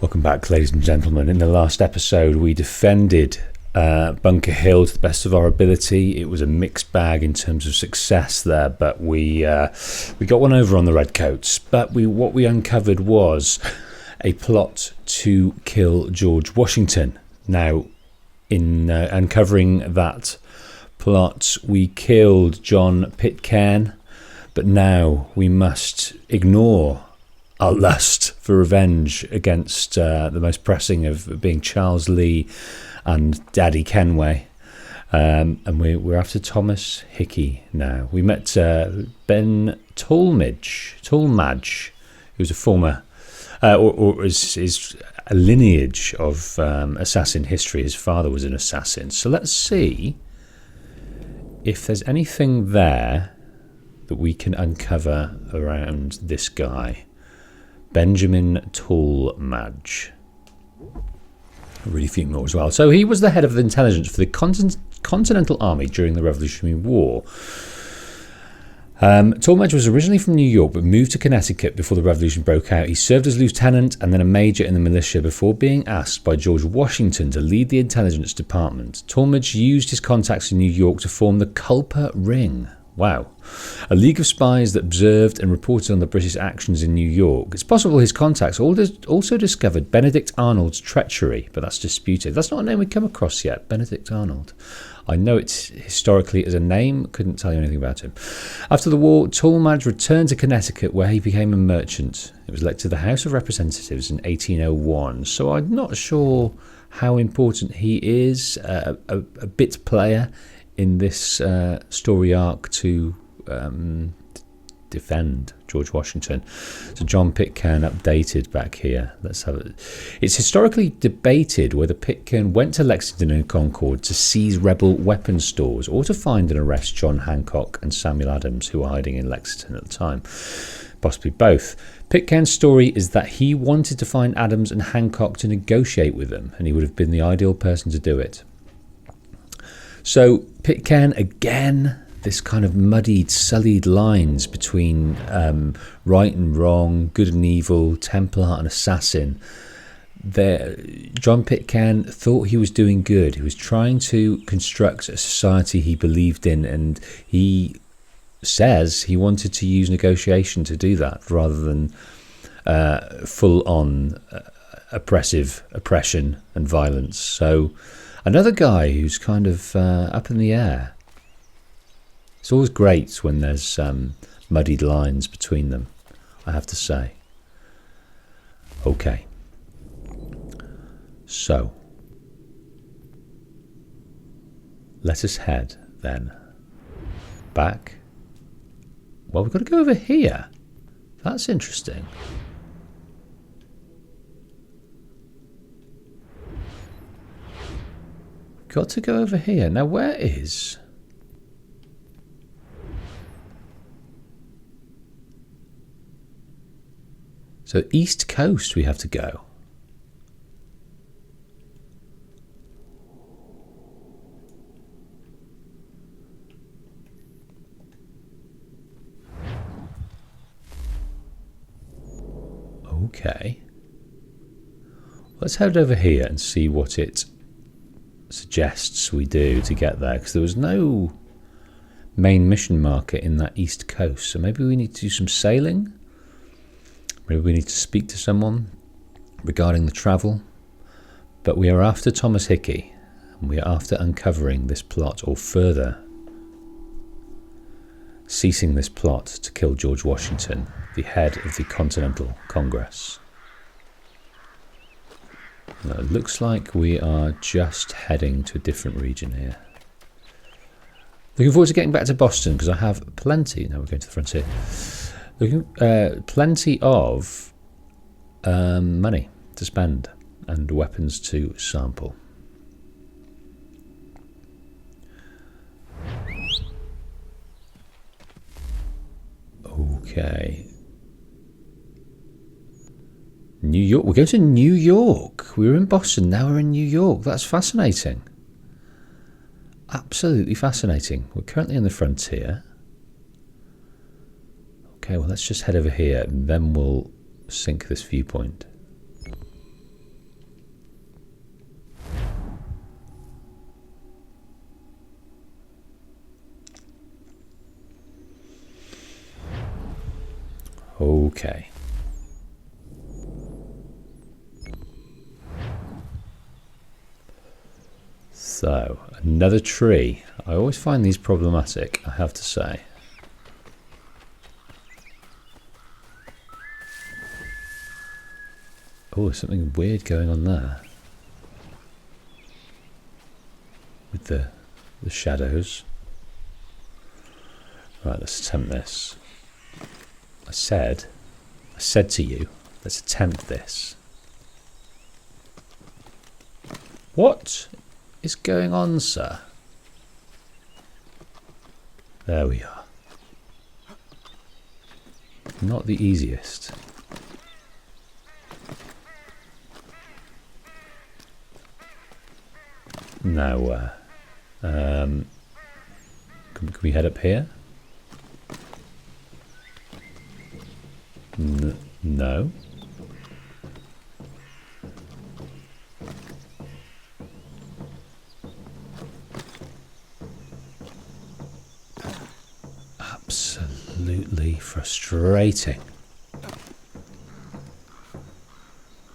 Welcome back, ladies and gentlemen. In the last episode, we defended Bunker Hill to the best of our ability. It was a mixed bag in terms of success there, but we got one over on the Redcoats. But what we uncovered was a plot to kill George Washington. Now, in uncovering that plot, we killed John Pitcairn, but now we must ignore our lust for revenge against the most pressing of being Charles Lee and Daddy Kenway. And we're after Thomas Hickey now. We met Ben Tallmadge, who's a former, or is a lineage of assassin history. His father was an assassin. So let's see if there's anything there that we can uncover around this guy. Benjamin Tallmadge. I'll read a few more as well. So he was the head of the intelligence for the Continental Army during the Revolutionary War. Tallmadge was originally from New York but moved to Connecticut before the Revolution broke out. He served as lieutenant and then a major in the militia before being asked by George Washington to lead the intelligence department. Tallmadge used his contacts in New York to form the Culper Ring. Wow. A league of spies that observed and reported on the British actions in New York. It's possible his contacts also discovered Benedict Arnold's treachery, but that's disputed. That's not a name we've come across yet, Benedict Arnold. I know it historically as a name, couldn't tell you anything about him. After the war, Tallmadge returned to Connecticut where he became a merchant. He was elected to the House of Representatives in 1801, so I'm not sure how important he is, a bit player in this story arc to defend George Washington. So John Pitcairn updated back here. Let's have it. It's historically debated whether Pitcairn went to Lexington and Concord to seize rebel weapons stores or to find and arrest John Hancock and Samuel Adams, who were hiding in Lexington at the time. Possibly both. Pitcairn's story is that he wanted to find Adams and Hancock to negotiate with them, and he would have been the ideal person to do it. So Pitcairn, again, this kind of muddied, sullied lines between right and wrong, good and evil, Templar and assassin. John Pitcairn thought he was doing good. He was trying to construct a society he believed in, and he says he wanted to use negotiation to do that rather than full-on oppression and violence. So another guy who's kind of up in the air. It's always great when there's muddied lines between them, I have to say. Okay. So, let us head then back. Well, we've got to go over here. That's interesting. Got to go over here. Now, where is... So, East Coast we have to go. Okay. Let's head over here and see what it suggests we do to get there, because there was no main mission marker in that East Coast. So maybe we need to do some sailing. Maybe we need to speak to someone regarding the travel. But we are after Thomas Hickey, and we are after uncovering this plot, or further ceasing this plot to kill George Washington, the head of the Continental Congress. Now, it looks like we are just heading to a different region here. Looking forward to getting back to Boston, because I have plenty. Now we're going to the frontier. Plenty of money to spend and weapons to sample. Okay. New York. We're going to New York. We were in Boston. Now we're in New York. That's fascinating. Absolutely fascinating. We're currently on the frontier. Okay, well, let's just head over here and then we'll sync this viewpoint. Okay. So, another tree. I always find these problematic, I have to say. Oh, there's something weird going on there. With the shadows. Right, let's attempt this. I said to you, let's attempt this. What is going on, sir? There we are. Not the easiest. Now, can we head up here? No. Absolutely frustrating.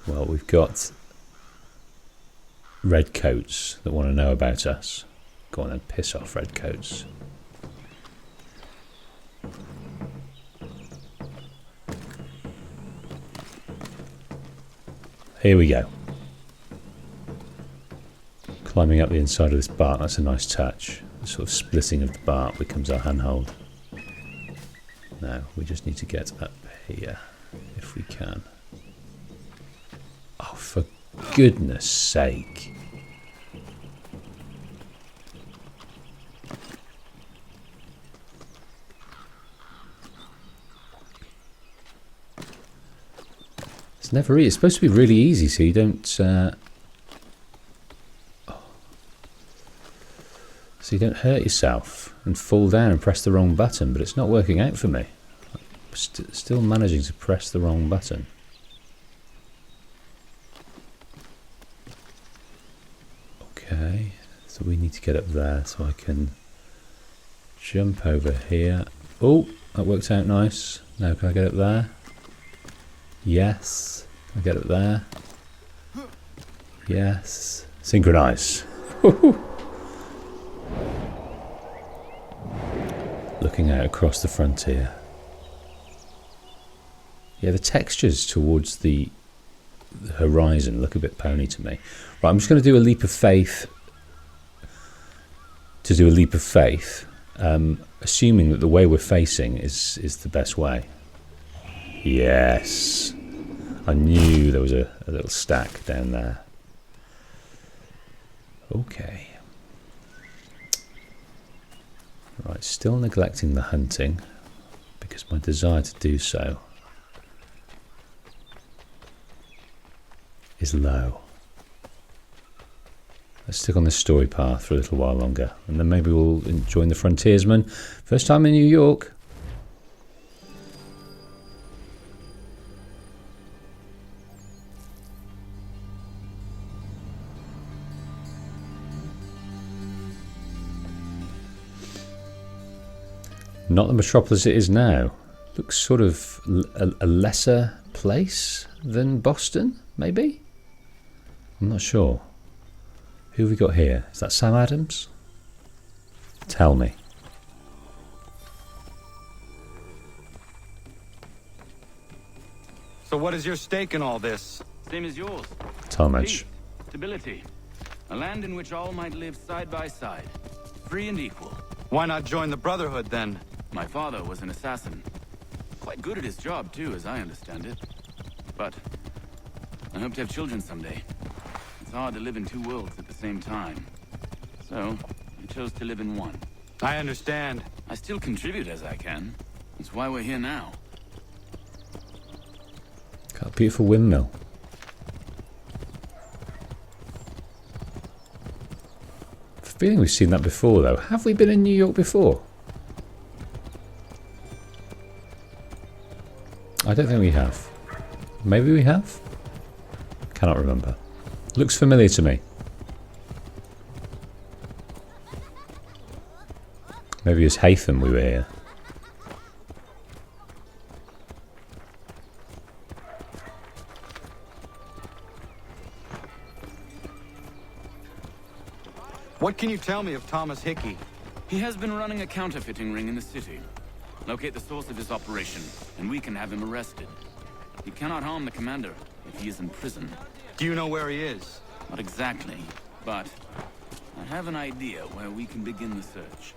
Well, we've got redcoats that want to know about us. Go on then, piss off, redcoats. Here we go. Climbing up the inside of this bark, that's a nice touch. The sort of splitting of the bark becomes our handhold. Now, we just need to get up here, if we can. Oh, for goodness sake. It's never easy. It's supposed to be really easy, so you don't... so you don't hurt yourself and fall down and press the wrong button, but it's not working out for me. I'm still managing to press the wrong button. Okay, so we need to get up there so I can jump over here. Oh, that worked out nice. Now can I get up there? Yes. Can I get up there? Yes. Synchronise. Looking out across the frontier. Yeah, the textures towards the horizon look a bit pony to me. Right, I'm just going to do a leap of faith. To do a leap of faith, assuming that the way we're facing is the best way. Yes. I knew there was a little stack down there. Okay. Right, still neglecting the hunting because my desire to do so is low. Let's stick on this story path for a little while longer and then maybe we'll join the frontiersmen. First time in New York. Not the metropolis it is now. Looks sort of a lesser place than Boston, maybe? I'm not sure. Who have we got here? Is that Sam Adams? Tell me. So what is your stake in all this? Same as yours. Talmadge. Peace, stability. A land in which all might live side by side. Free and equal. Why not join the Brotherhood then? My father was an assassin. Quite good at his job too, as I understand it. But I hope to have children someday. It's hard to live in two worlds at the same time. So I chose to live in one. I understand. I still contribute as I can. That's why we're here now. Got a beautiful windmill. I have a feeling we've seen that before though. Have we been in New York before? I don't think we have. Maybe we have? Cannot remember. Looks familiar to me. Maybe as Hatham we were here. What can you tell me of Thomas Hickey? He has been running a counterfeiting ring in the city. Locate the source of his operation, and we can have him arrested. He cannot harm the commander if he is in prison. Do you know where he is? Not exactly, but I have an idea where we can begin the search.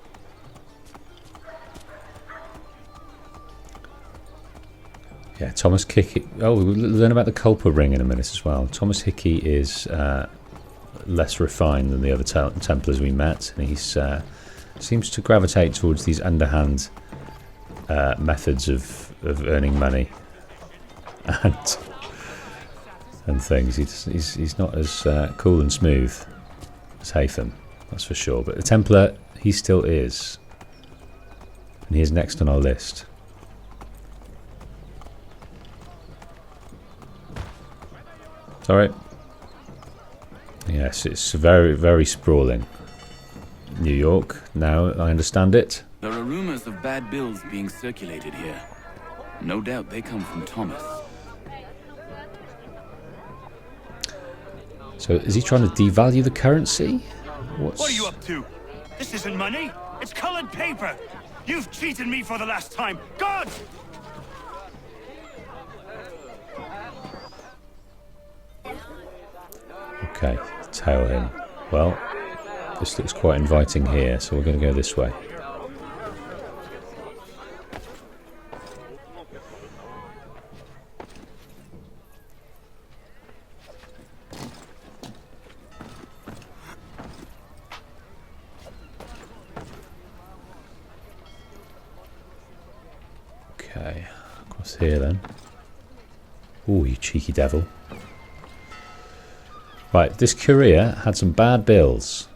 Yeah, Thomas Hickey. Oh, we'll learn about the Culper ring in a minute as well. Thomas Hickey is less refined than the other Templars we met, and he's seems to gravitate towards these underhand methods of earning money and things. He's not as cool and smooth as Haytham, that's for sure. But the Templar, he still is, and he is next on our list. Sorry. Yes, it's very, very sprawling. New York, now I understand it. There are rumors of bad bills being circulated here. No doubt they come from Thomas. So is he trying to devalue the currency? What are you up to? This isn't money. It's colored paper. You've cheated me for the last time. God! Okay, tail him. Well, this looks quite inviting here, so we're going to go this way. Okay, across here then. Ooh, you cheeky devil. Right, this courier had some bad bills.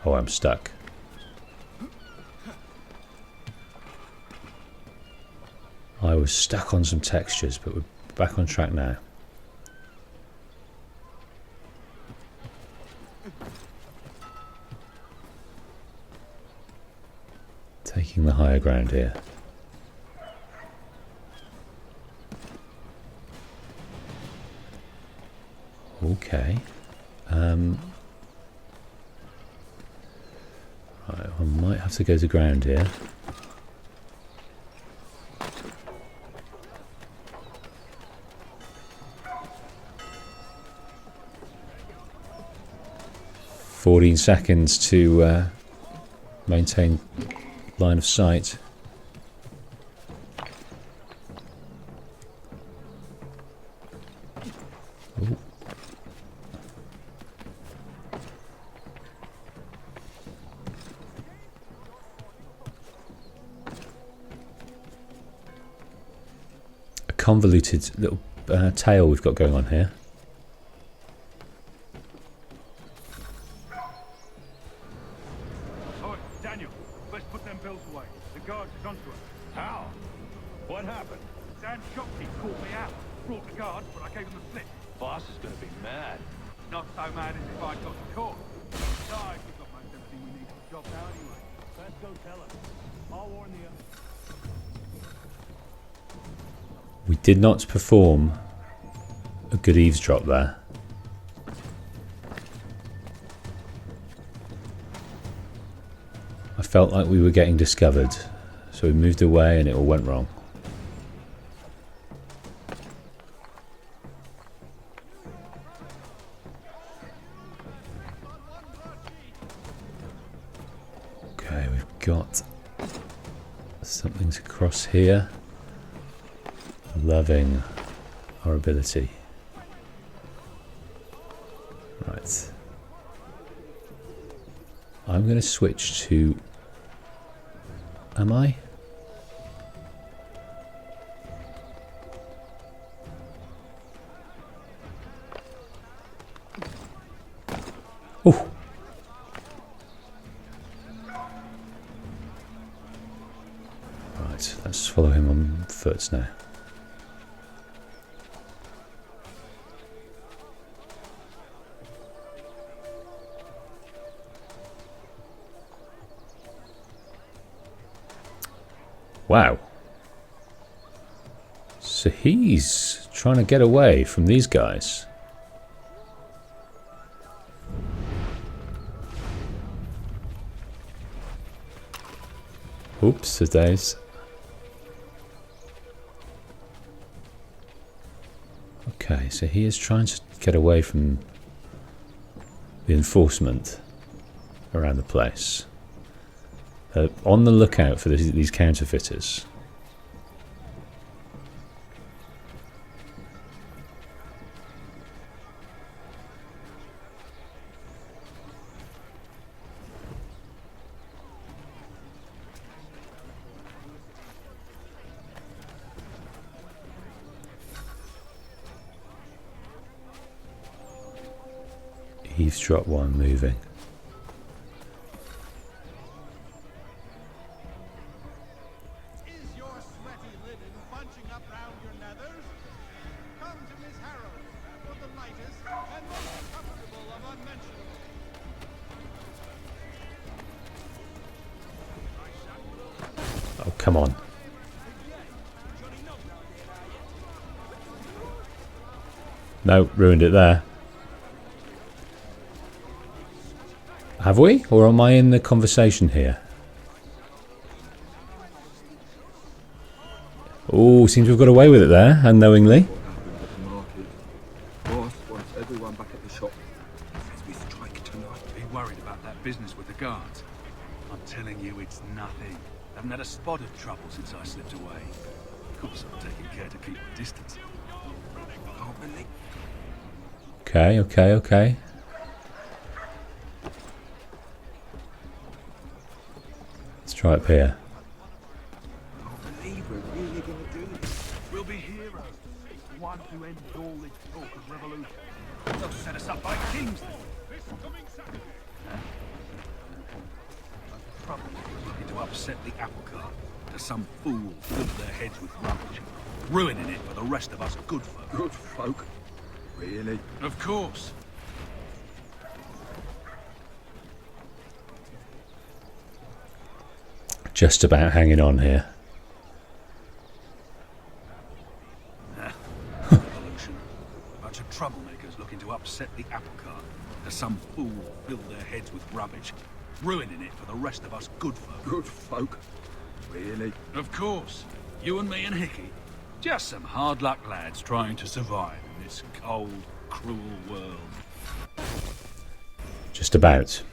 Oh, I'm stuck. I was stuck on some textures, but we're back on track now. Taking the higher ground here. Okay. Right, I might have to go to ground here. "14 seconds to maintain line of sight." Ooh. Convoluted little tale we've got going on here. Oh, Daniel, let's put them bills away. The guards is onto us. How? What happened? Dan Shopkeep called me out. Brought the guards, but I gave him the slip. Boss is gonna be mad. Not so mad as if I got caught. Besides, we've got most everything we need for the job now anyway. Let's go tell him. I'll warn the others. We did not perform a good eavesdrop there. I felt like we were getting discovered, so we moved away and it all went wrong. Okay, we've got something to cross here. Loving our ability. Right. I'm going to switch to... Am I? Oh! Right, let's follow him on foot now. Wow. So he's trying to get away from these guys. Oops, his days. Okay, so he is trying to get away from the enforcement around the place. On the lookout for these counterfeiters. Eavesdrop one moving. Is your sweaty linen bunching up round your nethers? Come to Miss Harrow's for the lightest and most comfortable of unmentionables. Oh, come on. No, ruined it there. Have we? Or am I in the conversation here? Oh, seems to have got away with it there, unknowingly. Boss wants everyone back at the shop. Says we strike tonight. Be worried about that business with the guards. I'm telling you, it's nothing. Haven't had a spot of trouble since I slipped away. Of course, I'm taking care to keep my distance. Can't believe. Okay, okay, okay. Let's try up here. Can't believe we're really gonna do this. We'll be heroes. One who ends all this talk of revolution. They'll set us up like kings. This coming Saturday. Trouble looking to upset the apple cart. To some fool filled their heads with rubbish, ruining it for the rest of us good folk. Good folk. Really? Of course. Just about hanging on here. Revolution. Bunch of troublemakers looking to upset the apple cart. To some fool filled their heads with rubbish, ruining it for the rest of us good folk. Good folk. Really? Of course. You and me and Hickey. Just some hard luck lads trying to survive in this cold, cruel world. Just about.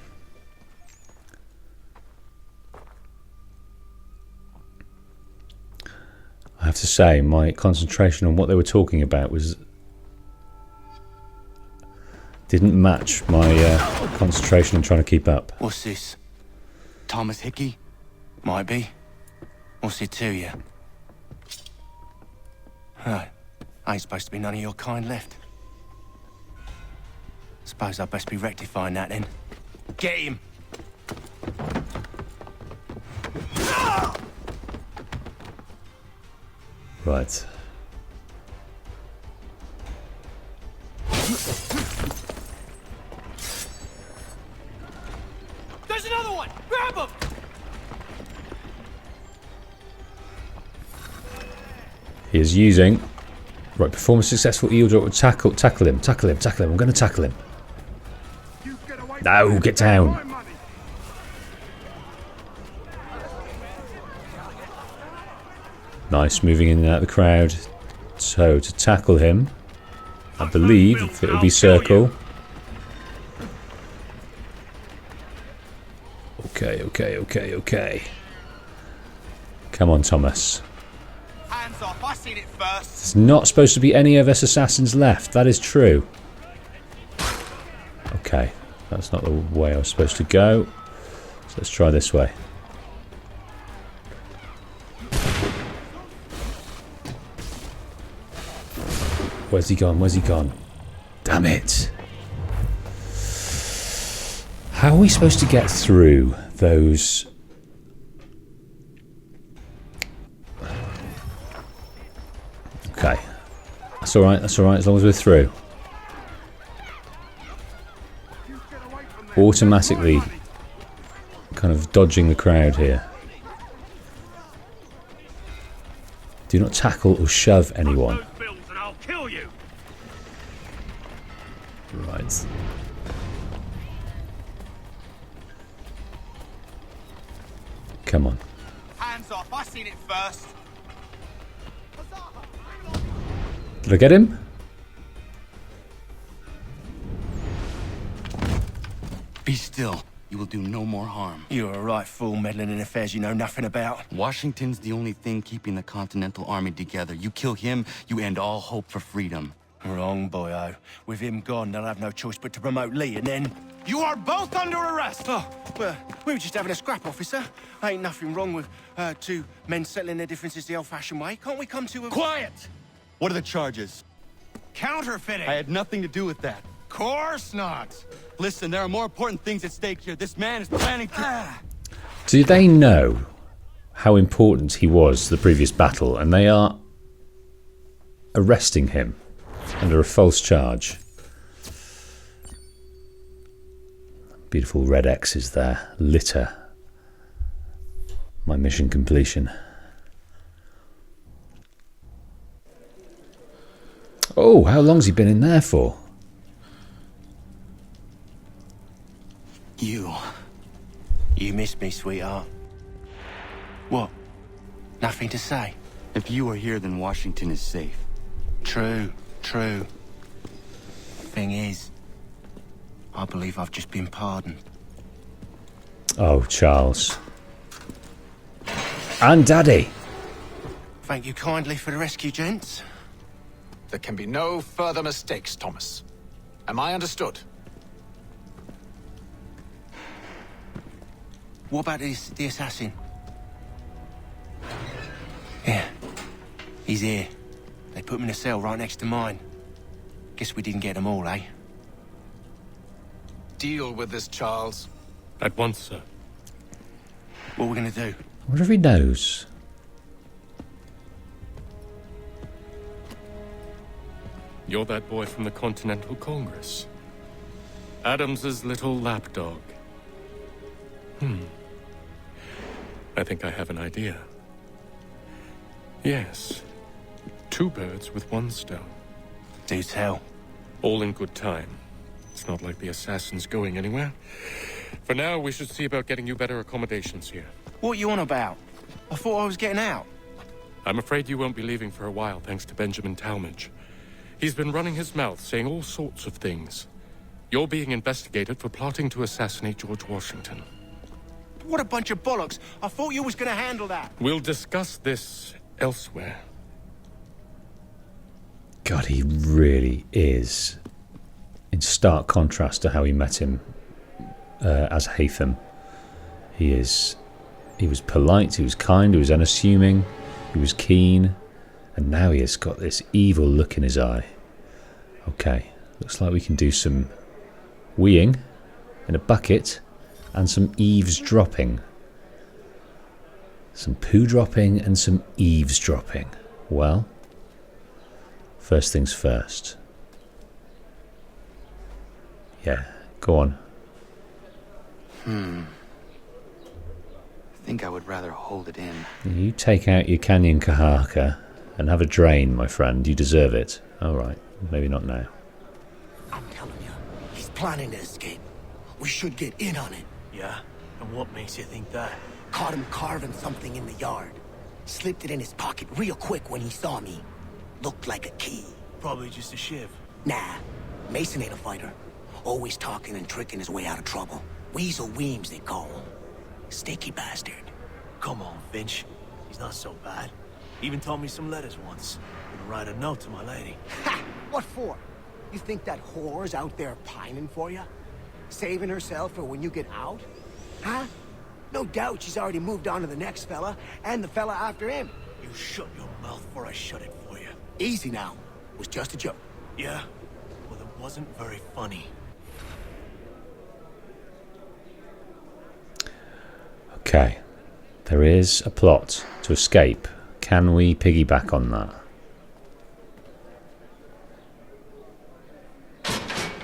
I have to say, my concentration on what they were talking about didn't match my concentration in trying to keep up. What's this? Thomas Hickey? Might be. What's it to you? Right. Ain't supposed to be none of your kind left. Suppose I'd best be rectifying that then. Get him! Right. There's another one! Grab him! He is using... Right, perform a successful eel drop. Tackle him. I'm going to tackle him. No, get down. Nice, moving in and out of the crowd. So, to tackle him, I believe it would be circle. Okay. Come on, Thomas. Hands off, I seen it first. There's not supposed to be any of us assassins left. That is true. Okay, that's not the way I was supposed to go. So let's try this way. Where's he gone? Damn it. How are we supposed to get through those... Okay. That's alright, as long as we're through. Automatically kind of dodging the crowd here. Do not tackle or shove anyone. Right. Come on. hands off. I seen it first. Did I get him? Be still. You will do no more harm. You're a right fool meddling in affairs you know nothing about. Washington's the only thing keeping the Continental Army together. You kill him, you end all hope for freedom. Wrong, boyo. With him gone, they'll have no choice but to promote Lee, and then... You are both under arrest! Oh, well, we were just having a scrap, officer. Ain't nothing wrong with two men settling their differences the old-fashioned way. Can't we come to a... Quiet! What are the charges? Counterfeiting! I had nothing to do with that. Course not! Listen, there are more important things at stake here. This man is planning to... Do they know how important he was to the previous battle, and they are arresting him under a false charge? Beautiful red X's there. Litter. My mission completion. Oh, how long's he been in there for? You missed me, sweetheart. What? Nothing to say? If you are here, then Washington is safe. True. Thing is, I believe I've just been pardoned. Oh, Charles. And Daddy. Thank you kindly for the rescue, gents. There can be no further mistakes, Thomas. Am I understood? What about the assassin? Yeah, he's here. They put him in a cell right next to mine. Guess we didn't get them all, eh? Deal with this, Charles. At once, sir. What are we gonna do? I wonder if he knows. You're that boy from the Continental Congress. Adams's little lapdog. I think I have an idea. Yes. 2 birds with 1 stone. Do tell. All in good time. It's not like the assassin's going anywhere. For now, we should see about getting you better accommodations here. What are you on about? I thought I was getting out. I'm afraid you won't be leaving for a while, thanks to Benjamin Talmadge. He's been running his mouth, saying all sorts of things. You're being investigated for plotting to assassinate George Washington. What a bunch of bollocks. I thought you was gonna handle that. We'll discuss this elsewhere. God, he really is in stark contrast to how we met him as Hatham. He was polite, he was kind, he was unassuming, he was keen, and now he has got this evil look in his eye. Okay, looks like we can do some weeing in a bucket and some eavesdropping. Some poo dropping and some eavesdropping. Well, first things first. Yeah, go on. I think I would rather hold it in. You take out your Canyon Kahaka and have a drain, my friend. You deserve it. Alright, maybe not now. I'm telling you, he's planning to escape. We should get in on it. Yeah? And what makes you think that? Caught him carving something in the yard. Slipped it in his pocket real quick when he saw me. Looked like a key. Probably just a shiv. Nah, Mason ain't a fighter. Always talking and tricking his way out of trouble. Weasel Weems, they call him. Sticky bastard. Come on, Finch. He's not so bad. Even taught me some letters once. Gonna write a note to my lady. Ha! What for? You think that whore's out there pining for you? Saving herself for when you get out? Huh? No doubt she's already moved on to the next fella, and the fella after him. You shut your mouth before I shut it for you. Easy now. It was just a joke. Yeah? Well, it wasn't very funny. Okay. There is a plot to escape. Can we piggyback on that?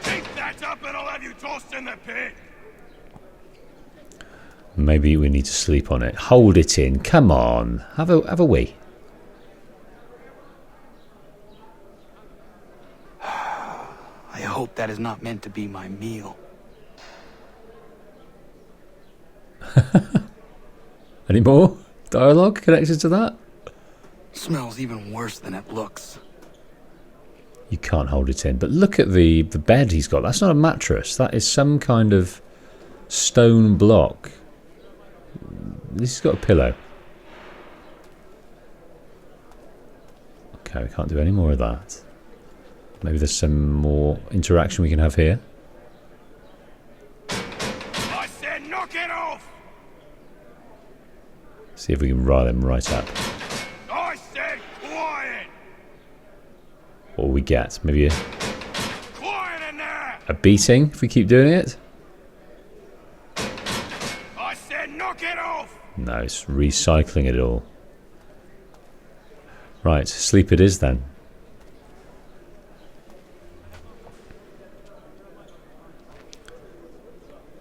Keep that up and I'll have you tossed in the pig! Maybe we need to sleep on it. Hold it in. Come on. Have a wee. I hope that is not meant to be my meal. Any more? dialogue connected to that? Smells even worse than it looks. You can't hold it in. But look at the bed he's got. That's not a mattress. That is some kind of stone block. This has got a pillow. Okay, we can't do any more of that. Maybe there's some more interaction we can have here. I said knock it off! See if we can rile him right up. I said quiet! What will we get? Maybe Quiet in there! a beating if we keep doing it? I said knock it off! No, it's recycling it all. Right, sleep it is then.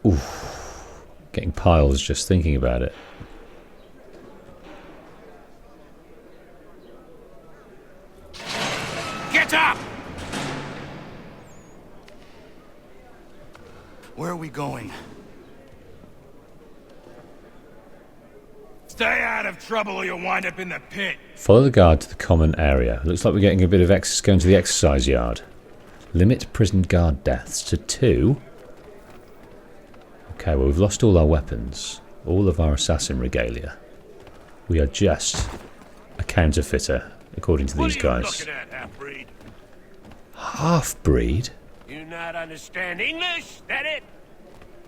Oof. Getting piles just thinking about it. Get up! Where are we going? Stay out of trouble or you'll wind up in the pit. Follow the guard to the common area. Looks like we're getting a bit of going to the exercise yard. Limit prison guard deaths to 2. Okay, well, we've lost all our weapons. All of our assassin regalia. We are just a counterfeiter, according to these guys. What are you looking at, half-breed? Half-breed? You not understand English? That it?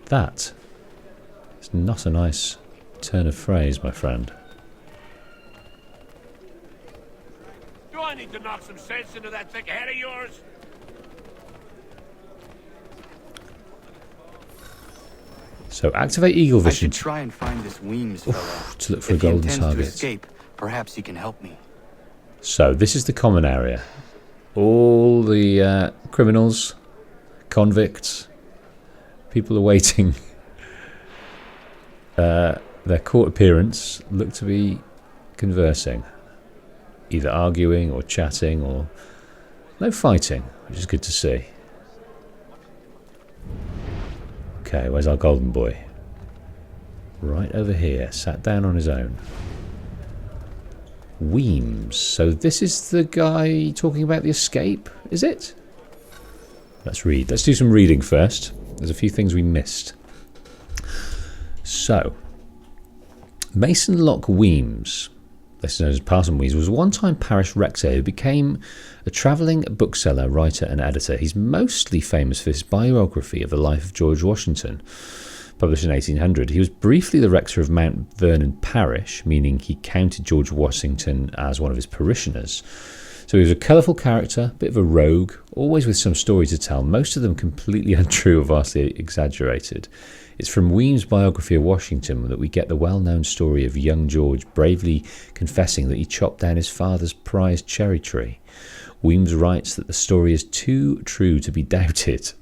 That is not a nice turn of phrase, my friend. Do I need to knock some sense into that thick head of yours? So activate Eagle I Vision should try and find this Weems fellow. to look for a If he golden intends target. to escape, perhaps he can help me. So this is the common area. All the criminals, convicts, people awaiting their court appearance look to be conversing, either arguing or chatting, or no fighting, which is good to see. Okay, where's our golden boy? Right over here, sat down on his own. Weems. So this is the guy talking about the escape, is it? Let's read. Let's do some reading first. There's a few things we missed. So, Mason Locke Weems, less known as Parson Weems, was a one-time parish rector who became a travelling bookseller, writer and editor. He's mostly famous for his biography of the life of George Washington, published in 1800. He was briefly the rector of Mount Vernon Parish, meaning he counted George Washington as one of his parishioners. So he was a colourful character, a bit of a rogue, always with some story to tell, most of them completely untrue or vastly exaggerated. It's from Weems' biography of Washington that we get the well-known story of young George bravely confessing that he chopped down his father's prized cherry tree. Weems writes that the story is too true to be doubted.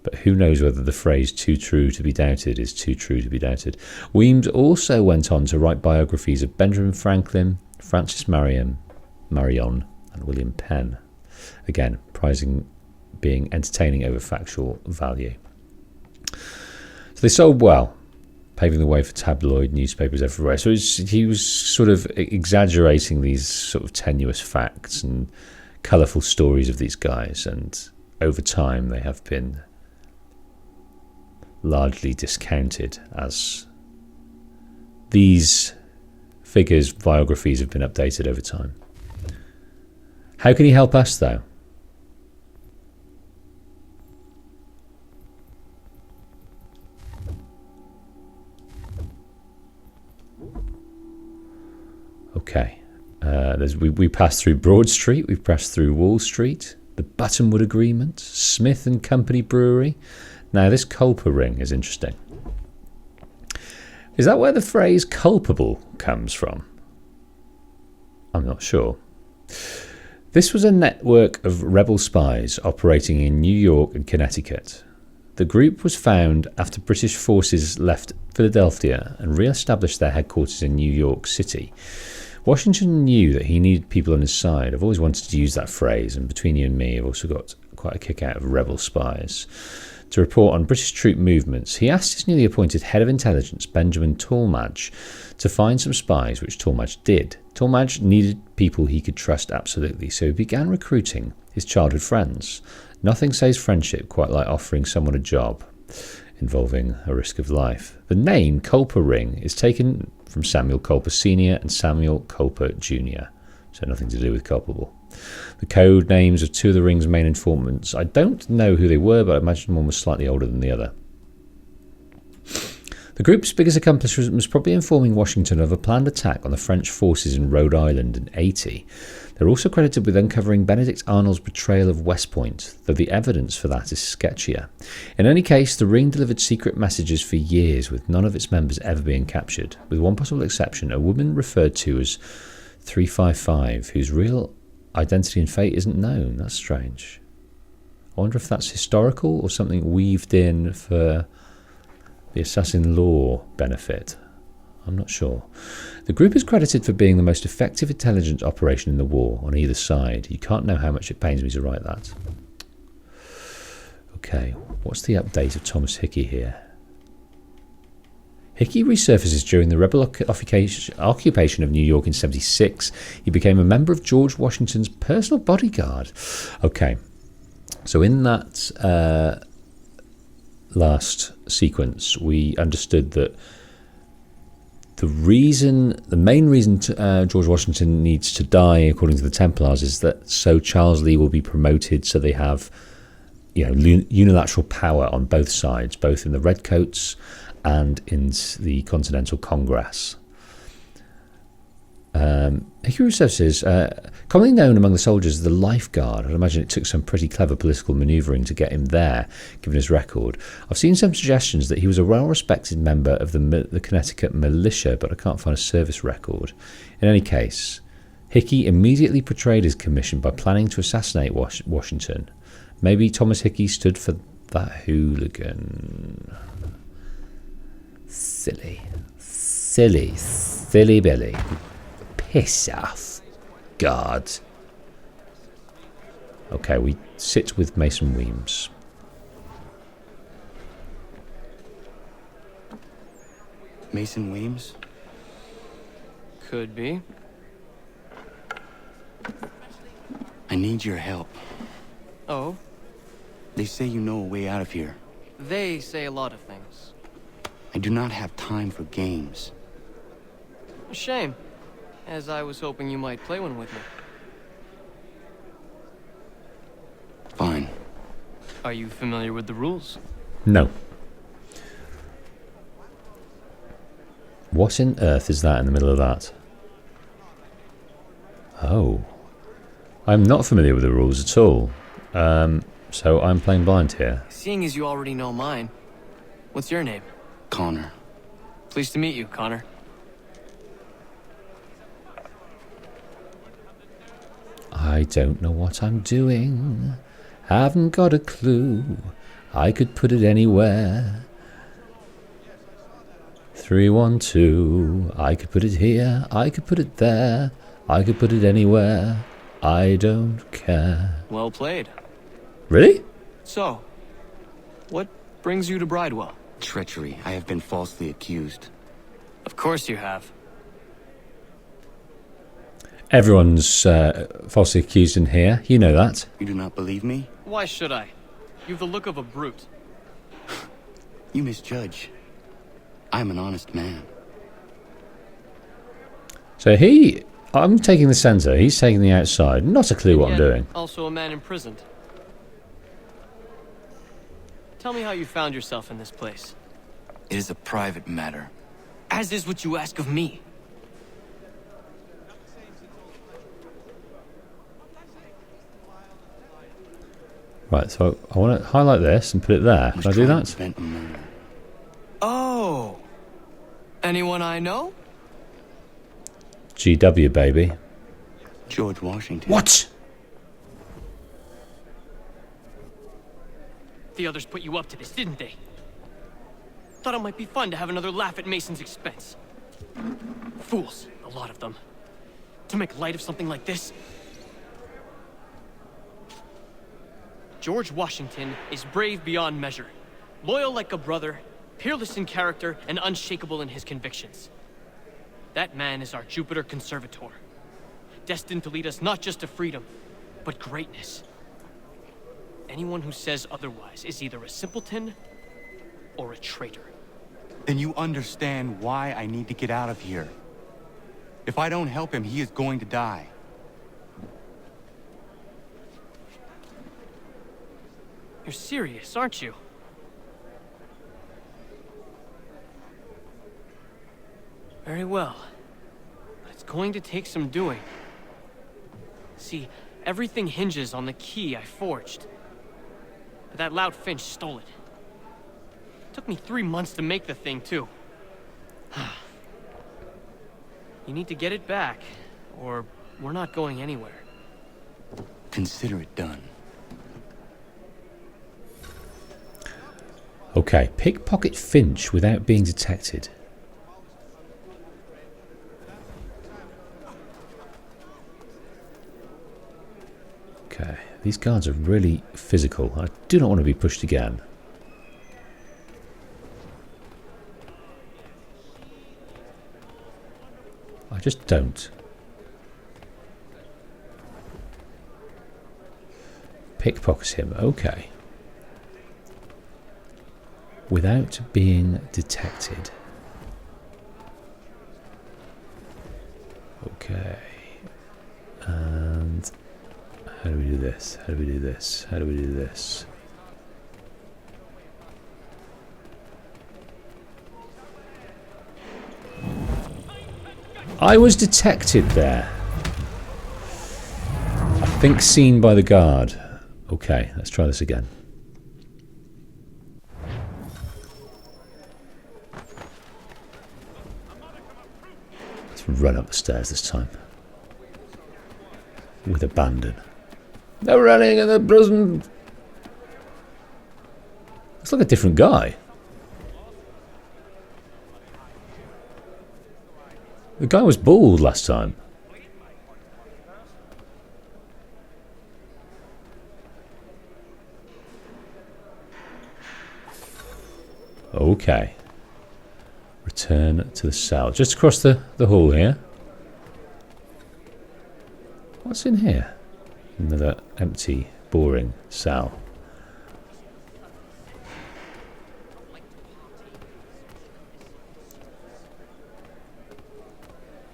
But who knows whether the phrase too true to be doubted is too true to be doubted. Weems also went on to write biographies of Benjamin Franklin, Francis Marion, and William Penn. Again, prizing being entertaining over factual value. So they sold well, paving the way for tabloid newspapers everywhere. So he was sort of exaggerating these sort of tenuous facts and colourful stories of these guys, and over time they have been largely discounted as these figures' biographies have been updated over time. How can he help us, though? Okay. We passed through Broad Street, we've passed through Wall Street, the Buttonwood Agreement, Smith and Company Brewery. Now, this Culper ring is interesting. Is that where the phrase culpable comes from? I'm not sure. This was a network of rebel spies operating in New York and Connecticut. The group was found after British forces left Philadelphia and re-established their headquarters in New York City. Washington knew that he needed people on his side. I've always wanted to use that phrase, and between you and me, I've also got quite a kick out of rebel spies. to report on British troop movements. He asked his newly appointed head of intelligence, Benjamin Tallmadge, to find some spies, which Tallmadge did. Tallmadge needed people he could trust absolutely, so he began recruiting his childhood friends. Nothing says friendship quite like offering someone a job involving a risk of life. The name Culper Ring is taken from Samuel Culper Sr. and Samuel Culper Jr., so nothing to do with culpable. The code names of two of the ring's main informants, I don't know who they were, but I imagine one was slightly older than the other. The group's biggest accomplishment was probably informing Washington of a planned attack on the French forces in Rhode Island in 80. They're also credited with uncovering Benedict Arnold's betrayal of West Point, though the evidence for that is sketchier. In any case, the ring delivered secret messages for years, with none of its members ever being captured, with one possible exception, a woman referred to as 355, whose real identity and fate isn't known. That's strange. I wonder if that's historical or something weaved in for the assassin law benefit. I'm not sure. The group is credited for being the most effective intelligence operation in the war on either side. You can't know how much it pains me to write that. Okay, what's the update of Thomas Hickey here? Hickey resurfaces during the rebel occupation of New York in 76. He became a member of George Washington's personal bodyguard. Okay, so in that last sequence, we understood that the main reason George Washington needs to die, according to the Templars, is that so Charles Lee will be promoted, so they have, unilateral power on both sides, both in the Redcoats and in the Continental Congress. Hickory Services, commonly known among the soldiers as the Lifeguard. I'd imagine it took some pretty clever political manoeuvring to get him there, given his record. I've seen some suggestions that he was a well-respected member of the Connecticut militia, but I can't find a service record. In any case, Hickey immediately portrayed his commission by planning to assassinate Washington. Maybe Thomas Hickey stood for that hooligan. Silly Billy. Piss off. God. Okay, we sit with Mason Weems. Mason Weems? Could be. I need your help. Oh? They say you know a way out of here. They say a lot of things. I do not have time for games. A shame, as I was hoping you might play one with me. Fine. Are you familiar with the rules? No. What in earth is that in the middle of that? Oh. I'm not familiar with the rules at all. So I'm playing blind here. Seeing as you already know mine, what's your name? Connor. Pleased to meet you, Connor. I don't know what I'm doing. Haven't got a clue. I could put it anywhere. 312. I could put it here. I could put it there. I could put it anywhere. I don't care. Well played. Really? So, what brings you to Bridewell? Treachery. I have been falsely accused. Of course you have. Everyone's falsely accused in here. You know that. You do not believe me? Why should I? You've the look of a brute. You misjudge. I'm an honest man. So I'm taking the centre. He's taking the outside. Not a clue what I'm doing. Also a man imprisoned. Tell me how you found yourself in this place. It is a private matter. As is what you ask of me. Right, so I want to highlight this and put it there. Can I do that? Oh. Anyone I know? GW, baby. George Washington. What? The others put you up to this, didn't they? Thought it might be fun to have another laugh at Mason's expense. Fools, a lot of them. To make light of something like this. George Washington is brave beyond measure. Loyal like a brother, peerless in character, and unshakable in his convictions. That man is our Jupiter Conservator, destined to lead us not just to freedom, but greatness. Anyone who says otherwise is either a simpleton or a traitor. Then you understand why I need to get out of here. If I don't help him, he is going to die. You're serious, aren't you? Very well. But it's going to take some doing. See, everything hinges on the key I forged. But that loud Finch stole it. Took me 3 months to make the thing, too. You need to get it back, or we're not going anywhere. Consider it done. Okay, pickpocket Finch without being detected. Okay, these guards are really physical. I do not want to be pushed again. I just don't. Pickpocket him, okay. Without being detected. Okay. And how do we do this? How do we do this? How do we do this? I was detected there. I think seen by the guard. Okay, let's try this again. Let's run up the stairs this time. With abandon. They're running in the prison. Looks like a different guy. The guy was bald last time. Okay. Return to the cell. Just across the hall here. What's in here? Another empty, boring cell.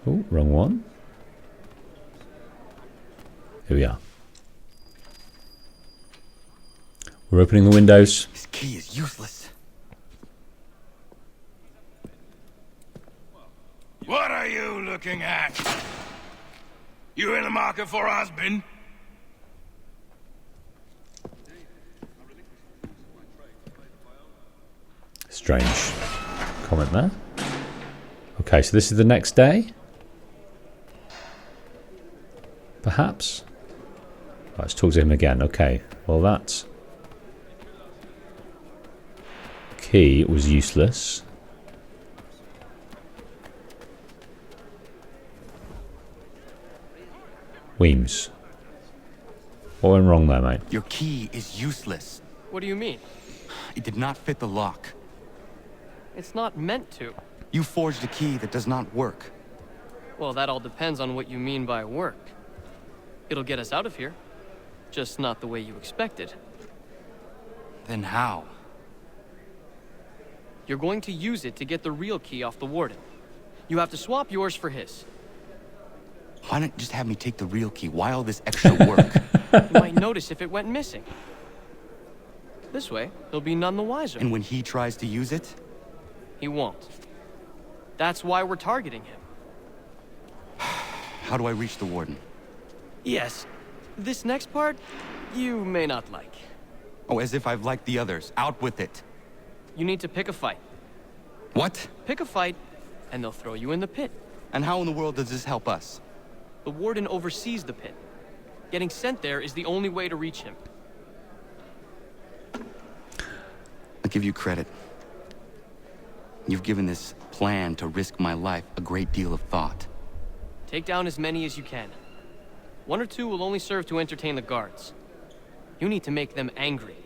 Oh, wrong one. Here we are. We're opening the windows. This key is useless. What are you looking at? You in the market for a husband? Strange comment there. Okay, so this is the next day? Perhaps? Let's talk to him again. Okay, well that key was useless. Weems. What went wrong there, mate? Your key is useless. What do you mean? It did not fit the lock. It's not meant to. You forged a key that does not work. Well, that all depends on what you mean by work. It'll get us out of here. Just not the way you expected. Then how? You're going to use it to get the real key off the warden. You have to swap yours for his. Why not just have me take the real key? Why all this extra work? You might notice if it went missing. This way, he'll be none the wiser. And when he tries to use it? He won't. That's why we're targeting him. How do I reach the warden? Yes. This next part, you may not like. Oh, as if I've liked the others. Out with it. You need to pick a fight. What? Pick a fight, and they'll throw you in the pit. And how in the world does this help us? The warden oversees the pit. Getting sent there is the only way to reach him. I'll give you credit. You've given this plan to risk my life a great deal of thought. Take down as many as you can. 1 or 2 will only serve to entertain the guards. You need to make them angry.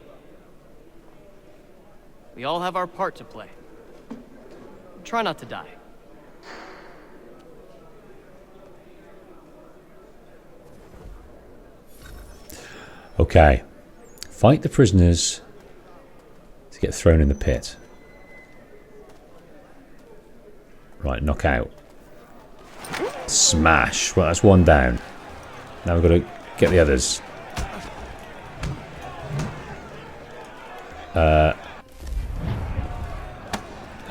We all have our part to play. Try not to die. Okay. Fight the prisoners to get thrown in the pit. Right, knock out. Smash. Well, that's one down. Now we've got to get the others. There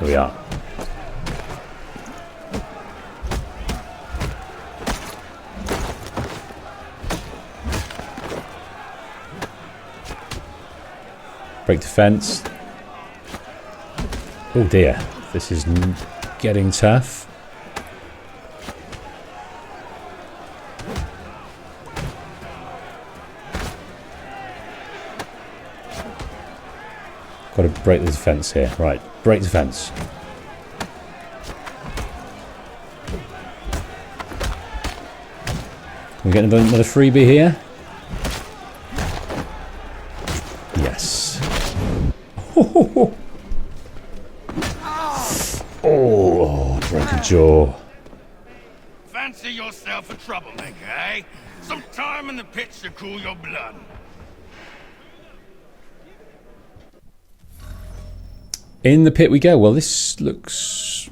we are. Break defense. Oh dear, this is getting tough. Got to break the defense here. Right, break defense. Can we get another freebie here? Yes. Oh, broken jaw. Fancy yourself a troublemaker, eh? Some time in the pits to cool your blood. In the pit we go. Well, this looks...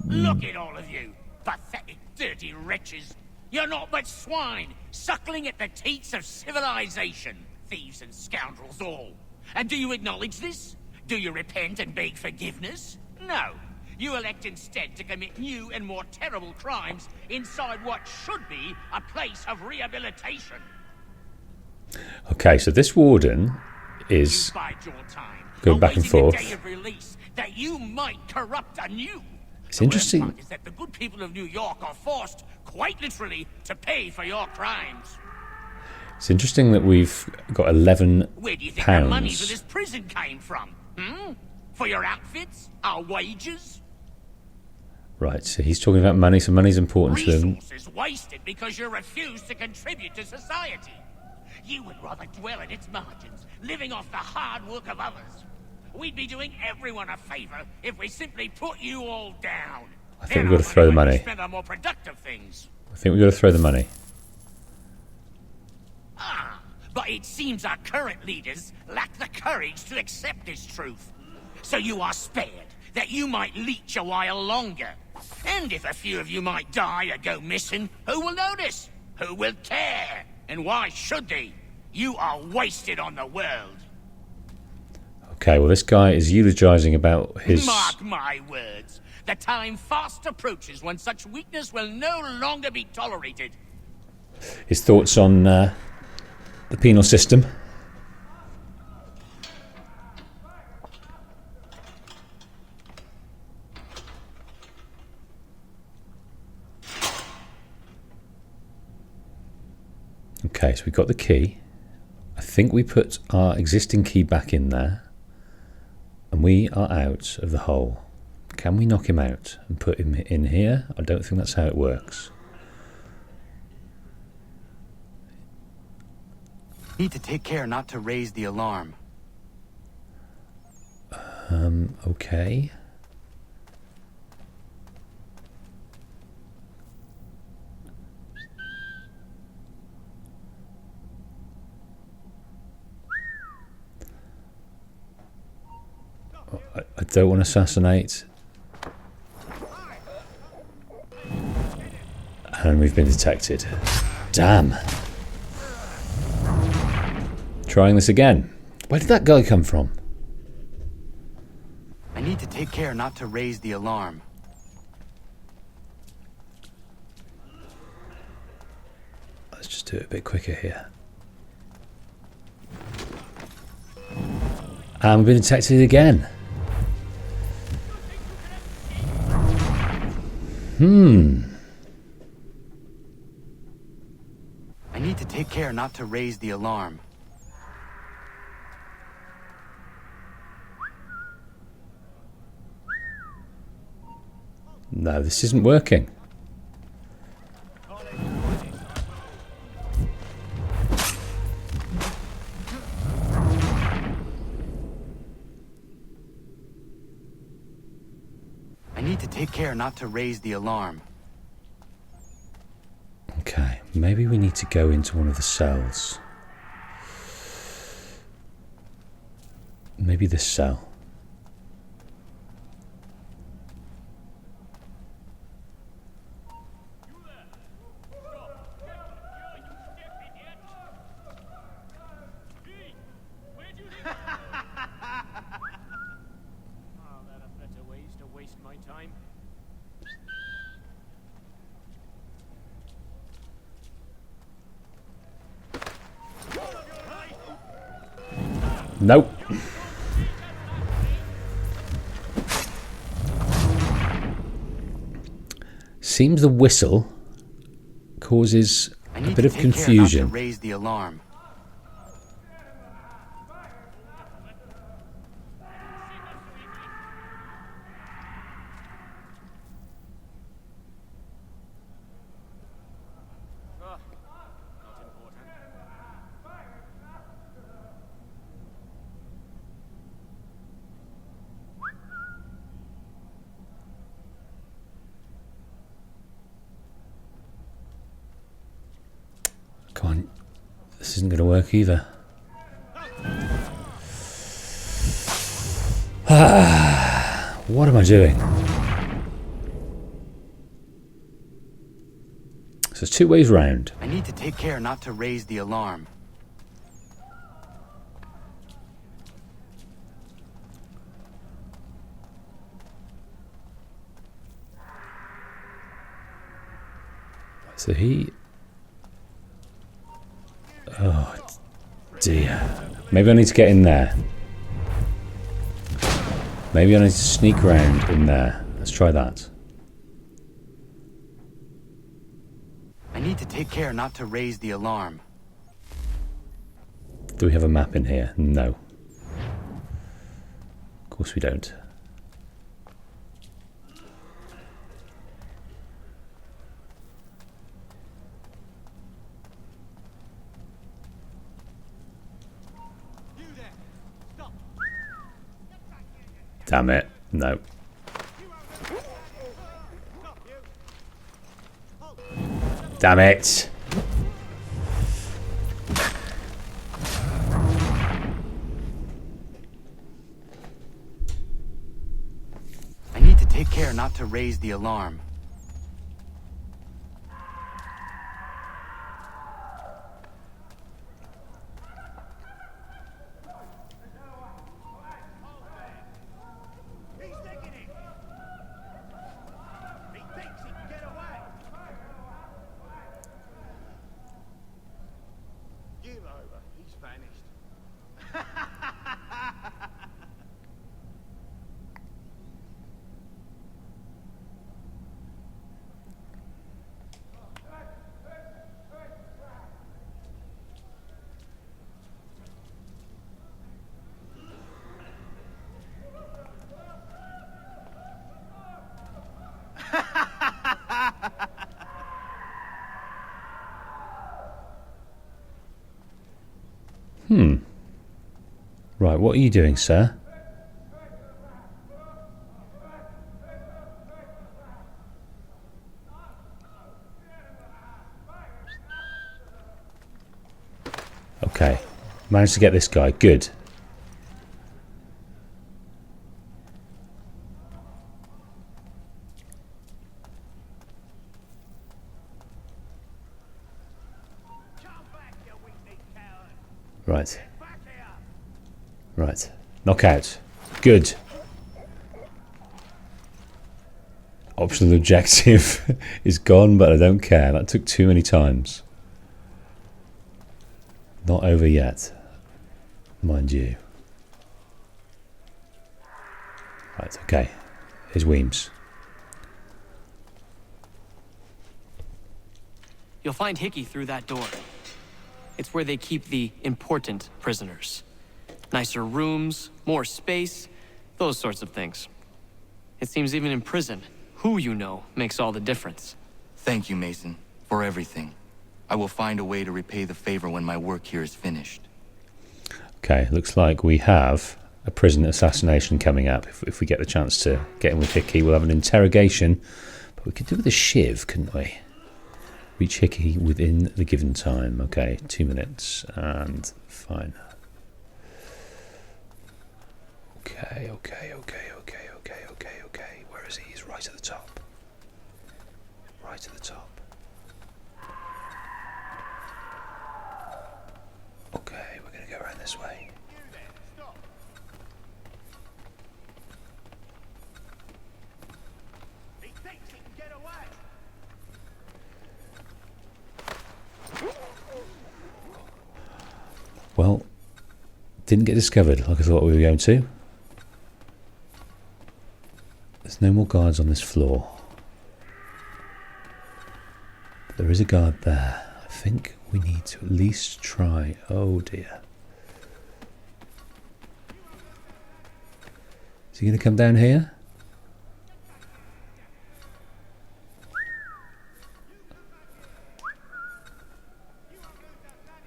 Look at all of you, pathetic, dirty wretches. You're not but swine, suckling at the teats of civilization. Thieves and scoundrels all. And do you acknowledge this? Do you repent and beg forgiveness? No. You elect instead to commit new and more terrible crimes inside what should be a place of rehabilitation. Okay, so this warden is going back and forth. The day of release that you might corrupt anew. It's interesting. The worst part is that the good people of New York are forced, quite literally, to pay for your crimes. It's interesting that we've got 11 Where do you think pounds. the money for this prison came from? For your outfits? Our wages? Right, so he's talking about money, so money's important to them. Resources wasted because you refuse to contribute to society. You would rather dwell in its margins, living off the hard work of others. We'd be doing everyone a favor if we simply put you all down. I think we've got to throw the money. Spend on more productive things. I think we've got to throw the money. But it seems our current leaders lack the courage to accept this truth. So you are spared, that you might leech a while longer. And if a few of you might die or go missing, who will notice? Who will care? And why should they? You are wasted on the world. Okay, well this guy is eulogizing about his... Mark my words. The time fast approaches when such weakness will no longer be tolerated. his thoughts on the penal system. Okay, so we've got the key. I think we put our existing key back in there. And we are out of the hole. Can we knock him out and put him in here? I don't think that's how it works. Need to take care not to raise the alarm. Okay. I don't want to assassinate. And we've been detected. Damn. Trying this again. Where did that guy come from? I need to take care not to raise the alarm. Let's just do it a bit quicker here. And we've been detected again. I need to take care not to raise the alarm. No, this isn't working. take care not to raise the alarm. Okay, maybe we need to go into one of the cells. Maybe this cell. Nope. Seems the whistle causes a bit of confusion. Raise the alarm. Come on, this isn't going to work either. What am I doing? So it's 2 ways round. I need to take care not to raise the alarm. So he... Oh, dear. Maybe I need to get in there. Maybe I need to sneak around in there. Let's try that. I need to take care not to raise the alarm. Do we have a map in here? No. Of course we don't. Damn it. No. Damn it. I need to take care not to raise the alarm. Right, what are you doing, sir? Okay, managed to get this guy. Good. Right. Right. Knockout. Good. Optional objective is gone, but I don't care. That took too many times. Not over yet, mind you. Right, okay. Here's Weems. You'll find Hickey through that door. It's where they keep the important prisoners. Nicer rooms, more space, those sorts of things. It seems even in prison, who you know makes all the difference. Thank you, Mason, for everything. I will find a way to repay the favor when my work here is finished. Okay, looks like we have a prison assassination coming up. If we get the chance to get in with Hickey, we'll have an interrogation. But we could do with a shiv, couldn't we? Reach Hickey within the given time. Okay, 2 minutes, and fine. Okay. Where is he? He's right at the top. Right at the top. Okay, we're going to go around this way. Well, didn't get discovered like I thought we were going to. There's no more guards on this floor. But there is a guard there. I think we need to at least try. Oh dear. Is he going to come down here?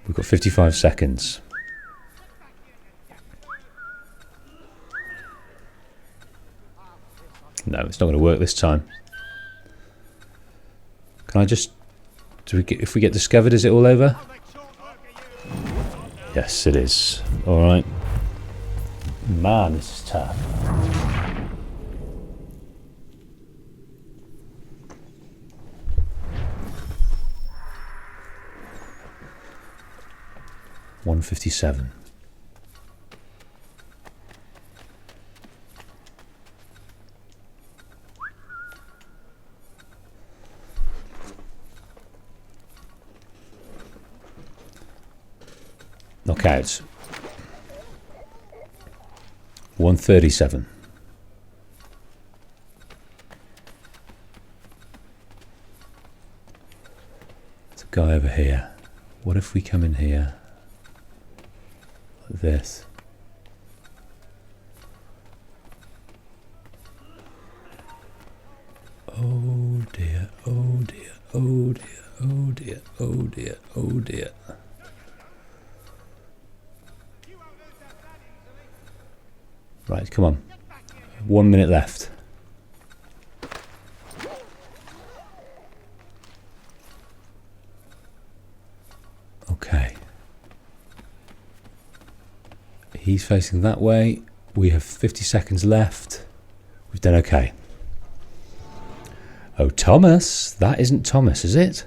We've got 55 seconds. No, it's not going to work this time. Can I just... if we get discovered, is it all over? Yes, it is. Alright. Man, this is tough. $157. Knockouts. 137. There's a guy over here. What if we come in here? Like this. Oh dear, oh dear, oh dear, oh dear, oh dear, oh dear. Right, come on. 1 minute left. Okay. He's facing that way. We have 50 seconds left. We've done okay. Oh, Thomas. That isn't Thomas, is it?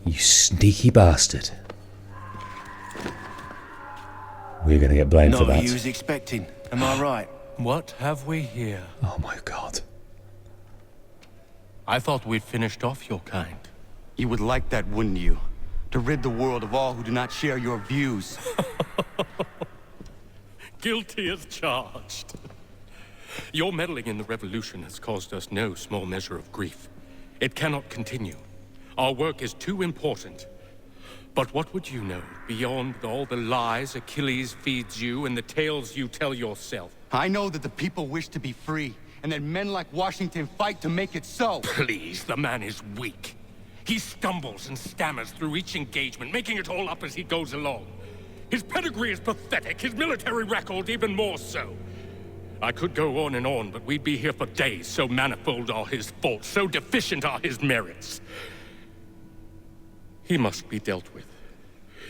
You sneaky bastard. We're going to get blamed for that. Not what you was expecting, am I right? What have we here? Oh my god. I thought we'd finished off your kind. You would like that, wouldn't you? To rid the world of all who do not share your views. Guilty as charged. Your meddling in the revolution has caused us no small measure of grief. It cannot continue. Our work is too important. But what would you know beyond all the lies Achilles feeds you and the tales you tell yourself? I know that the people wish to be free, and that men like Washington fight to make it so. Please, the man is weak. He stumbles and stammers through each engagement, making it all up as he goes along. His pedigree is pathetic, his military record even more so. I could go on, but we'd be here for days, so manifold are his faults, so deficient are his merits. He must be dealt with.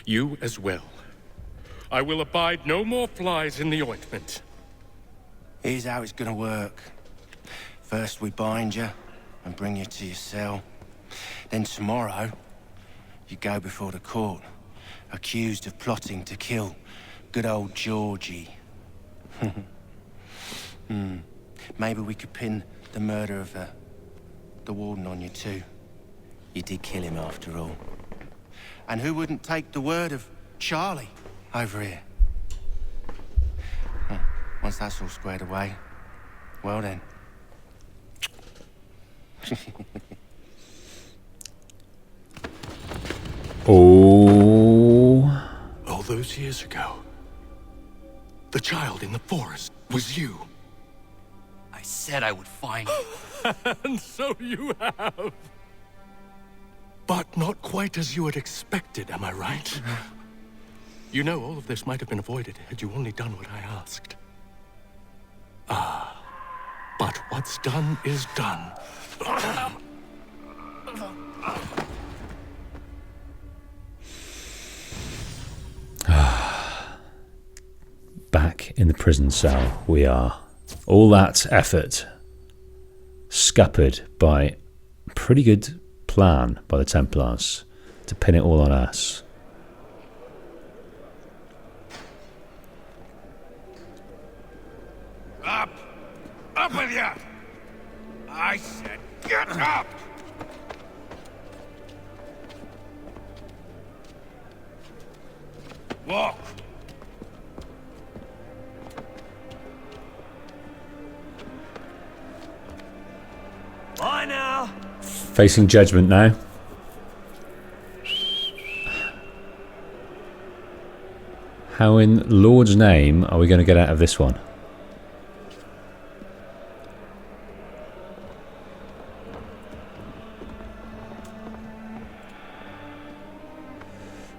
You as well. I will abide no more flies in the ointment. Here's how it's gonna work. First we bind you and bring you to your cell. Then tomorrow, you go before the court, accused of plotting to kill good old Georgie. Maybe we could pin the murder of the warden on you too. You did kill him after all. And who wouldn't take the word of Charlie over here? Once that's all squared away, well then. Oh. All those years ago, the child in the forest was you. I said I would find you. And so you have. But not quite as you had expected, am I right? You know, all of this might have been avoided had you only done what I asked. But what's done is done. Back in the prison cell we are. All that effort scuppered by a pretty good plan by the Templars to pin it all on us. Up! Up with you! I said get up! Walk! Bye now! Facing judgment now. How in Lord's name are we going to get out of this one?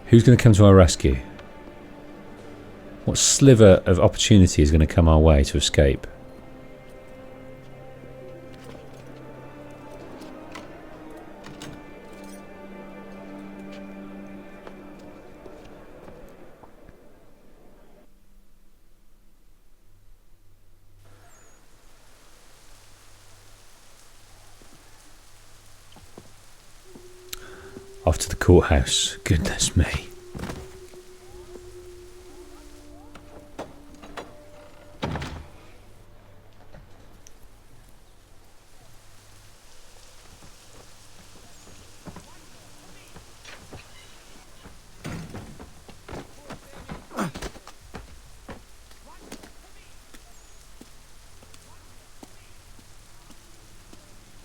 Who's going to come to our rescue? What sliver of opportunity is going to come our way to escape? Off to the courthouse. Goodness me.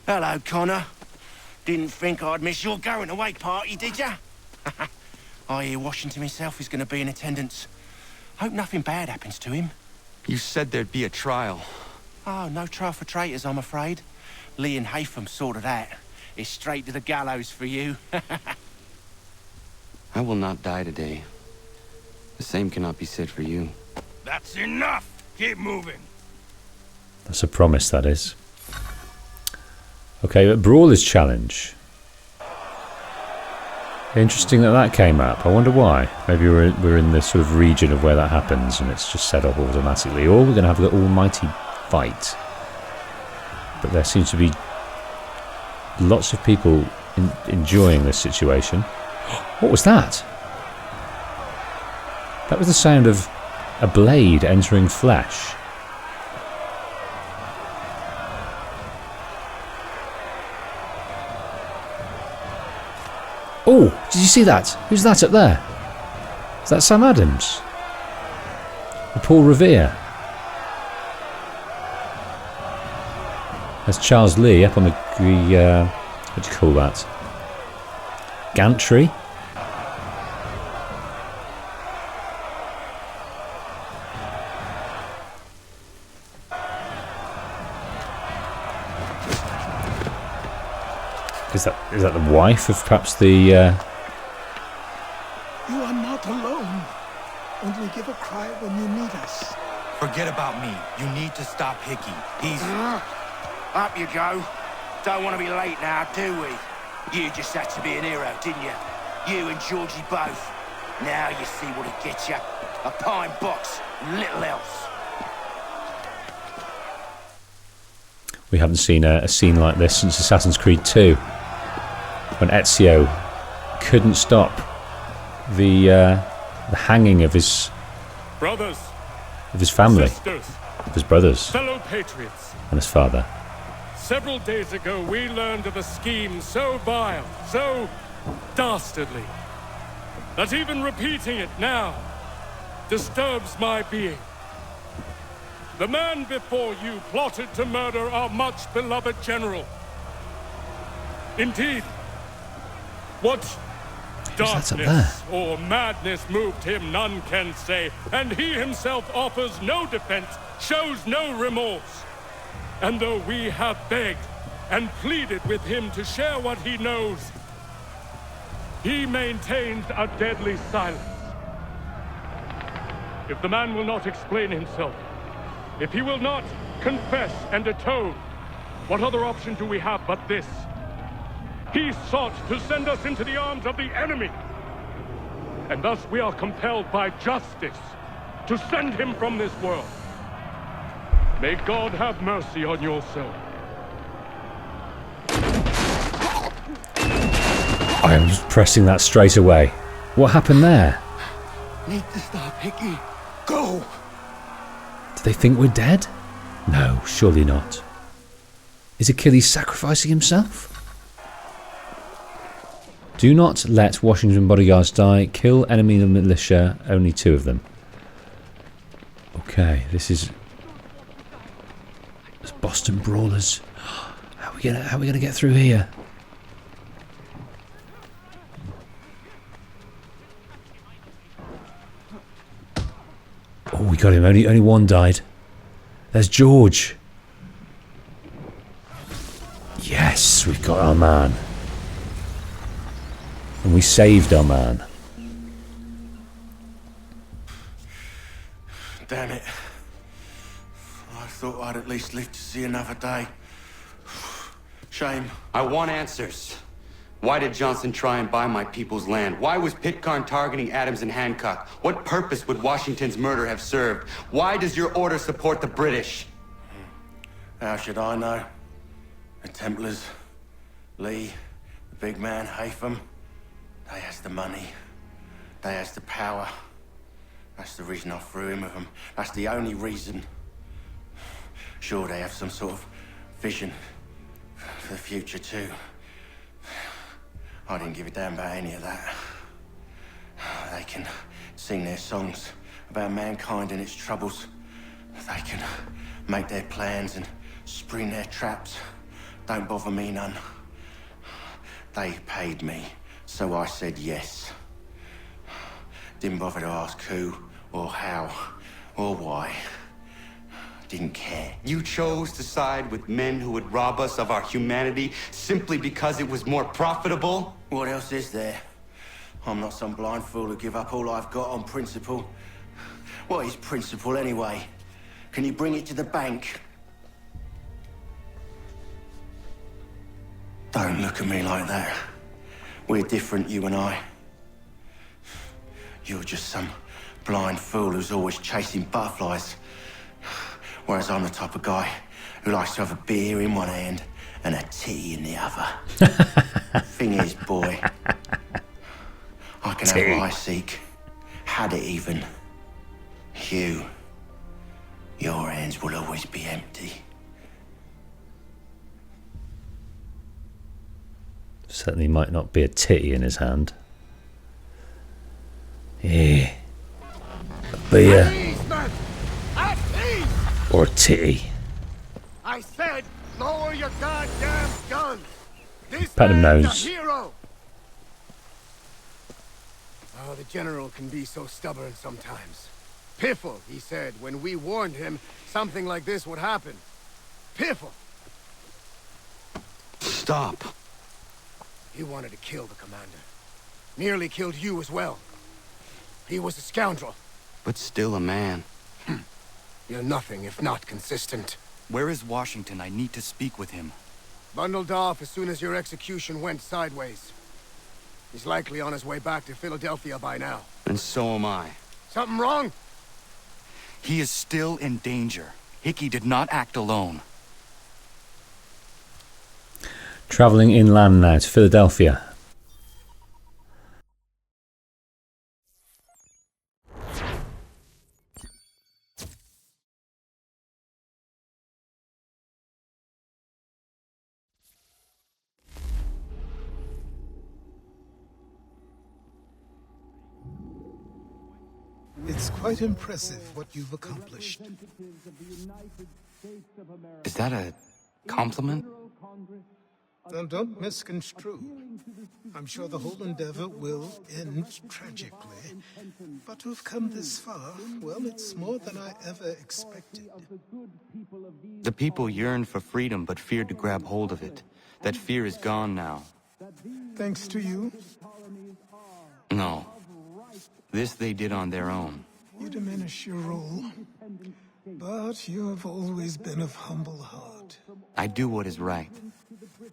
Hello, Connor. Didn't think I'd miss your going away party, did ya? I hear Washington himself is going to be in attendance. Hope nothing bad happens to him. You said there'd be a trial. Oh, no trial for traitors, I'm afraid. Lee and Haytham sorted that. It's straight to the gallows for you. I will not die today. The same cannot be said for you. That's enough! Keep moving! That's a promise, that is. Okay, but Brawler's Challenge. Interesting that that came up. I wonder why. Maybe we're in the sort of region of where that happens and it's just set up automatically. Or we're going to have the almighty fight. But there seems to be lots of people enjoying this situation. What was that? That was the sound of a blade entering flesh. Oh, did you see that? Who's that up there? Is that Sam Adams? Or Paul Revere? There's Charles Lee up on the what do you call that? Gantry? Is that the wife of perhaps the... You are not alone. Only give a cry when you need us. Forget about me. You need to stop Hickey. He's... Up you go. Don't want to be late now, do we? You just had to be an hero, didn't you? You and Georgie both. Now you see what it gets you. A pine box, little else. We haven't seen a scene like this since Assassin's Creed 2. When Ezio couldn't stop the hanging of his brothers, of his family, sisters, of his brothers, fellow patriots, and his father. Several days ago, we learned of a scheme so vile, so dastardly, that even repeating it now disturbs my being. The man before you plotted to murder our much-beloved general. Indeed, what darkness or madness moved him, none can say, and he himself offers no defense, shows no remorse. And though we have begged and pleaded with him to share what he knows, he maintains a deadly silence. If the man will not explain himself, if he will not confess and atone, what other option do we have but this? He sought to send us into the arms of the enemy. And thus we are compelled by justice to send him from this world. May God have mercy on your soul. I am just pressing that straight away. What happened there? Need to stop, Hickey. Go! Do they think we're dead? No, surely not. Is Achilles sacrificing himself? Do not let Washington bodyguards die. Kill enemy militia. Only 2 of them. Okay, this is... It's Boston Brawlers. How are we gonna get through here? Oh, we got him. Only 1 died. There's George. Yes, we've got our man. And we saved our man. Damn it. I thought I'd at least live to see another day. Shame. I want answers. Why did Johnson try and buy my people's land? Why was Pitcairn targeting Adams and Hancock? What purpose would Washington's murder have served? Why does your order support the British? How should I know? The Templars, Lee, the big man, Haytham, they has the money. They has the power. That's the reason I threw in with them. That's the only reason. Sure, they have some sort of vision for the future too. I didn't give a damn about any of that. They can sing their songs about mankind and its troubles. They can make their plans and spring their traps. Don't bother me none. They paid me, so I said yes. Didn't bother to ask who, or how, or why. Didn't care. You chose to side with men who would rob us of our humanity simply because it was more profitable? What else is there? I'm not some blind fool to give up all I've got on principle. What is principle anyway? Can you bring it to the bank? Don't look at me like that. We're different, you and I. You're just some blind fool who's always chasing butterflies. Whereas I'm the type of guy who likes to have a beer in one hand and a tea in the other. Thing is, boy, I can have what I seek. Had it even. Your hands will always be empty. Certainly might not be a titty in his hand. Yeah. A beer. Or a titty. I said, lower your goddamn guns. This Pat him man's nose. a hero. Oh, the general can be so stubborn sometimes. Piffle, he said, when we warned him something like this would happen. Piffle. Stop. He wanted to kill the commander. Nearly killed you as well. He was a scoundrel. But still a man. You're nothing if not consistent. Where is Washington? I need to speak with him. Bundled off as soon as your execution went sideways. He's likely on his way back to Philadelphia by now. And so am I. Something wrong? He is still in danger. Hickey did not act alone. Travelling inland now to Philadelphia. It's quite impressive what you've accomplished. Is that a compliment? Then don't misconstrue. I'm sure the whole endeavor will end tragically. But to have come this far, well, it's more than I ever expected. The people yearned for freedom but feared to grab hold of it. That fear is gone now. Thanks to you? No. This they did on their own. you diminish your role. But you have always been of humble heart. I do what is right.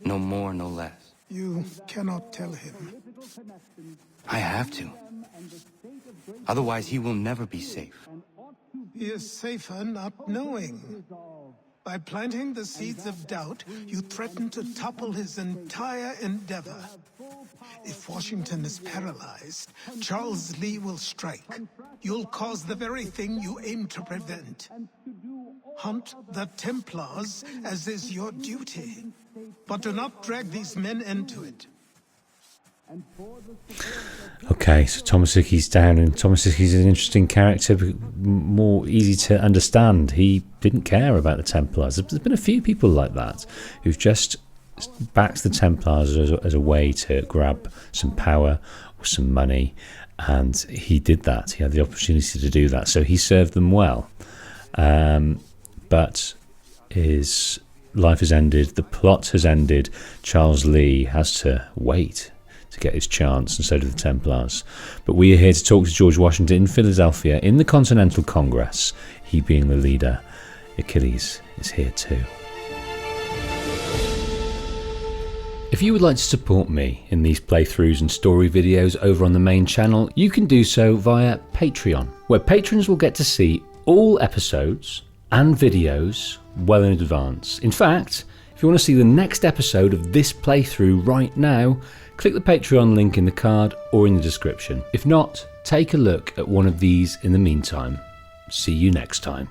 No more, no less. You cannot tell him. I have to. Otherwise, he will never be safe. He is safer not knowing. By planting the seeds of doubt, you threaten to topple his entire endeavor. If Washington is paralyzed, Charles Lee will strike. You'll cause the very thing you aim to prevent. Hunt the Templars, as is your duty. But do not drag these men into it. Okay, so Tomasiki's down, and Tomasiki's an interesting character, more easy to understand. He didn't care about the Templars. There's been a few people like that who've just backed the Templars as a way to grab some power or some money, and he did that. He had the opportunity to do that, so he served them well. But his life has ended, the plot has ended. Charles Lee has to wait to get his chance, and so do the Templars. But we are here to talk to George Washington in Philadelphia in the Continental Congress. He being the leader, Achilles is here too. If you would like to support me in these playthroughs and story videos over on the main channel, you can do so via Patreon, where patrons will get to see all episodes and videos well in advance. In fact, if you want to see the next episode of this playthrough right now, click the Patreon link in the card or in the description. If not, take a look at one of these in the meantime. See you next time.